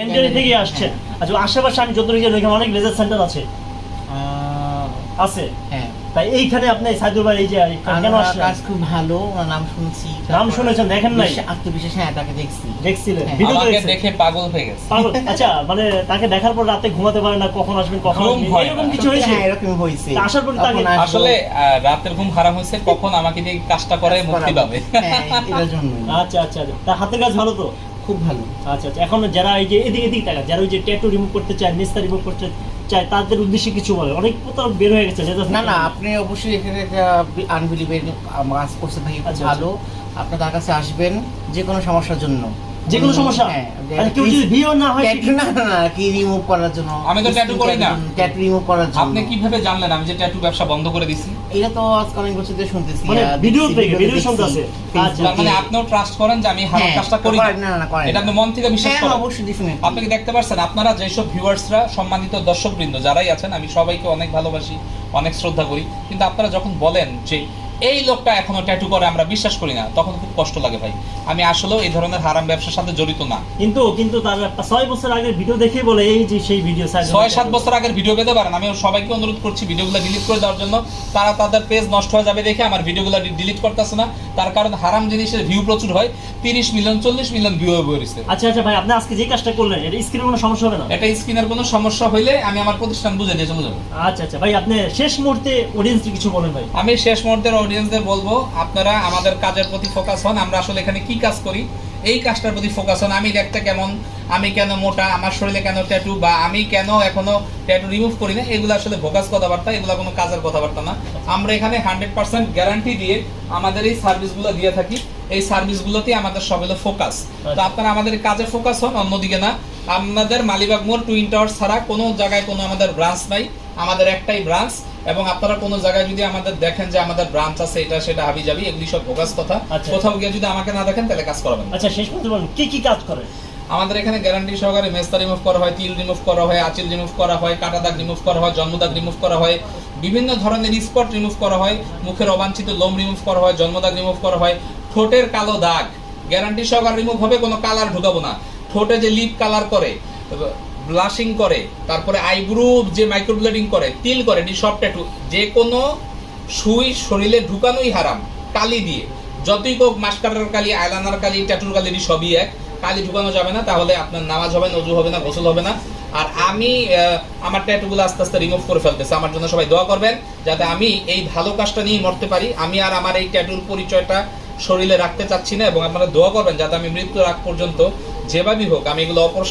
Enjoy থেকে আসছেন। আচ্ছা, আশেপাশে আমি যতটুকু জানি এখানে অনেক লেজার সেন্টার আছে। আছে, হ্যাঁ। তাই এইখানে আপনি সাইদুল ভাই এই যে কেন আসলেন? কাজ খুব ভালো, নাম শুনছি। নাম শুনেছেন, দেখেন নাই? আত্মবিশ্বাস, হ্যাঁ, তাকে দেখছি। দেখছিলেন? হ্যাঁ। ভিডিও আমাকে দেখছেন? দেখে পাগল হয়ে গেছে। পাগল। আচ্ছা, মানে তাকে দেখার পর রাতে ঘুমাতে পারে না, কখন আসবেন কখন ঘুম আসবেন হয় এরকম না। কিছু হয়েছে? হ্যাঁ, এরকম হয়েছে। তা আসার পর তাকে তখন আসবো। আসলে রাতের ঘুম হারাম হয়েছে, কখন আমাকে দিয়ে কাজটা করে মুক্তি পাবে। হ্যাঁ, এটার জন্য। আচ্ছা আচ্ছা, তার হাতের কাজ ভালো তো? খুব ভালো। আচ্ছা আচ্ছা, এখন যারা এই যে এদিকে টাকা, যারা ওই যে ট্যাটু রিমুভ করতে চায়, নিস্তা রিমুভ করতে চায়, তাদের উদ্দেশ্যে কিছু বলে? অনেক প্রতারক বের হয়ে গেছে। না না, আপনি অবশ্যই এখানে একটা আনবিলিভেবল কাজ করছে ভাই, খুব আচ্ছা, ভালো। আপনি তার কাছে আসবেন যে কোনো সমস্যার জন্য। যে কোনো সমস্যা? হ্যাঁ, আচ্ছা, কেউ যদি ভিও না হয়? ট্যাটু না না না, কি রিমুভ করার জন্য। আমি তো ট্যাটু করি না। ট্যাটু রিমুভ করার জন্য। আপনি কিভাবে জানলেন আমি যে ট্যাটু ব্যবসা বন্ধ করে দিছি? এটা তো আজকে অনেক বছর ধরে শুনতেছি। মানে ভিডিও থেকে, ভিডিও দেখছি, শুনতেছে। ফেসবুকে। আচ্ছা, তার মানে আপনিও ট্রাস্ট করেন যে আমি হারাম হ্যাঁ, কাজটা করি না? না না, করেন এটা আপনি মন থেকে বিশ্বাস হ্যাঁ, করেন? অবশ্যই, definitely। আপনি কি দেখতে পাচ্ছেন আপনারা যেসব ভিউয়ার্সরা, সম্মানিত দর্শকবৃন্দ যারাই আছেন, আমি সবাইকে অনেক ভালোবাসি, অনেক শ্রদ্ধা করি, কিন্তু আপনারা যখন বলেন যে এই লোকটা এখনো ট্যাটু করে, আমরা বিশ্বাস করি না, তখন খুব কষ্ট লাগে ভাই। আমি আসলেও এই ধরনের হারাম ব্যবসার সাথে জড়িত না। কিন্তু তার 6 বছর আগের ভিডিও দেখে বলে এই যে সেই ভিডিও 6-7 বছর আগের ভিডিও পেতে পারেন। আমি সবাইকে অনুরোধ করছি ভিডিওগুলো ডিলিট করে দেওয়ার জন্য। তারা তাদের পেজ নষ্ট হয়ে যাবে দেখে আমার ভিডিওগুলো ডিলিট করতেছে না। তার কারণ হারাম জিনিসের ভিউ প্রচুর হয়, 30 মিলিয়ন 40 মিলিয়ন ভিউ হয়েছে। আচ্ছা আচ্ছা ভাই, আপনি আজকে যে কাজটা করলেন এটা স্ক্রিনে কোনো সমস্যা হবে না? এটা স্ক্রিনের কোনো সমস্যা হইলে আমি আমার প্রতিষ্ঠান বুঝে দিয়ে চলে যাবো। আচ্ছা আচ্ছা ভাই, আপনি শেষ মুহূর্তে অডিয়েন্সকে কিছু বলেন ভাই। আমি শেষ মুহূর্তের অডিয়েন্সদের বলবো, আপনারা আমাদের কাজের প্রতি ফোকাস হন। আমরা আসলে এখানে কি কাজ করি এই কাজটার প্রতি ফোকাস হন। আমি দেখতে কেমন, আমি কেন মোটা, আমার শরীরে কেন ট্যাটু, বা আমি কেন এখনো ট্যাটু রিমুভ করি না, এগুলো আসলে ভোকাস কথাবার্তা, এগুলো কোনো কাজের কথাবার্তা না। আমরা এখানে 100% গ্যারান্টি দিয়ে আমাদের এই সার্ভিসগুলো দিয়ে থাকি। এই সার্ভিসগুলোতেই আমাদের সব হলো ফোকাস। তো আপনারা আমাদের কাজে ফোকাস হন, অন্যদিকে না। আমাদের মালিবাগ মোড় টুইন টাওয়ার ছাড়া কোনো জায়গায় কোনো আমাদের ব্রাঞ্চ নাই, আমাদের একটাই ব্রাঞ্চ। এবং আপনারা কোনো জায়গায় যদি আমাদের দেখেন যে আমাদের ব্রাঞ্চ আছে, এটা সেটা হাবি যাবি, এগুলি সব ভোকাস কথা। আচ্ছা। কোথাও গিয়ে যদি আমাকে না দেখেন তাহলে কাজ করাবেন। আচ্ছা, শেষ পর্যন্ত বলুন কি কি কাজ করেন? আমাদের এখানে গ্যারান্টি সহকারে মেস্তা রিমুভ করা হয়, তিল রিমুভ করা হয়, আঁচিল রিমুভ করা হয়, কাটা দাগ রিমুভ করা হয়, জন্মদাগ রিমুভ করা হয়, বিভিন্ন ধরনের স্পট রিমুভ করা হয়, মুখের অবাঞ্ছিত লোম রিমুভ করা হয়, জন্মদাগ রিমুভ করা হয়, ঠোঁটের কালো দাগ গ্যারান্টি সহকারে রিমুভ হবে, কোনো কালার ঢুকাবো না। ঠোঁটে যে লিপ কালার করে, ব্লাশিং করে, তারপরে আইব্রু যে মাইক্রোব্লেডিং করে, তিল করে, এটি সব ট্যাটু। যে কোনো সুই শরীরে ঢুকানোই হারাম কালি দিয়ে। যতই হোক মাস্কারার কালি, আইলাইনার কালি, ট্যাটুর কালি, এটি সবই এক। কালি ঢুকানো যাবে না, তাহলে আপনার নামাজ হবে না, ওযু হবে না, গোসল হবে না। আর আমি আমার ট্যাটুগুলো আস্তে আস্তে রিমুভ করে ফেলতেছি। আমার জন্য সবাই দোয়া করবেন যাতে আমি এই ভালো কাজটা নিয়ে মরতে পারি। আমি আর আমার এই ট্যাটুর পরিচয়টা শরীরে রাখতে চাচ্ছি না, এবং আপনারা দোয়া করবেন যাতে আমি মৃত্যুর আগ পর্যন্ত যেভাবেই হোক আমি এগুলো অপসারণ